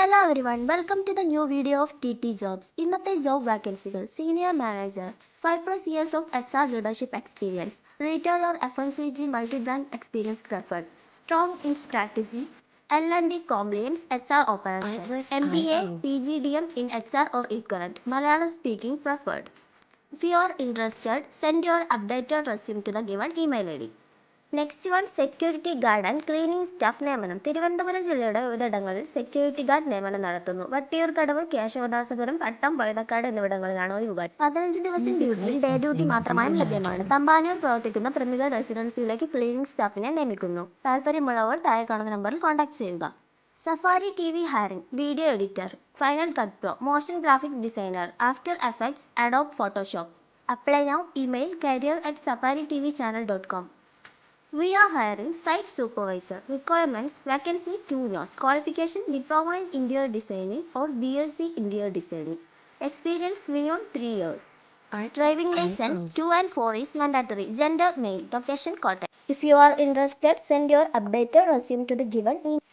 Hello everyone, welcome to the new video of TT Jobs. ഇന്നത്തെ job വാക്കൻസികൾ senior manager 5+ years of HR leadership experience, retail or FMCG multi-brand experience preferred, strong in strategy, L&D compliance, HR operations, MBA, PGDM in HR or equivalent, Malayalam speaking preferred. If you are interested, send your updated resume to the given email ID. Next one security guard and cleaning staff നിയമനം. തിരുവനന്തപുരം ജില്ലയുടെ വിവിധയിടങ്ങളിൽ security guard നിയമനം നടത്തുന്നു. വട്ടിയൂർക്കടവ്, കേശവദാസപുരം, പട്ടം, വഴുതക്കാട് എന്നിവിടങ്ങളിലാണ് ഒഴിവുകൾ. 15 ദിവസം ഡ്യൂട്ടിയിൽ day duty മാത്രമായും ലഭ്യമാണ്. തമ്പാനൂർ പ്രവർത്തിക്കുന്ന പ്രമുഖ റെസിഡൻസിയിലേക്ക് ക്ലീനിങ് സ്റ്റാഫിനെ നിയമിക്കുന്നു. താല്പര്യമുള്ളവർ താഴെ കാണുന്ന നമ്പറിൽ കോൺടാക്ട് ചെയ്യുക. Safari TV hiring, video editor, final cut pro, motion graphic designer, after effects, Adobe Photoshop. Apply now. Email career@safaritv.channel.com. We are hiring site supervisor. Requirements: vacancy 2 years. Qualification: diploma in interior designing or BSc interior designing. Experience minimum 3 years. Driving license 2 and 4 is mandatory. Gender male. Location Kottayam. If you are interested, send your updated resume to the given email.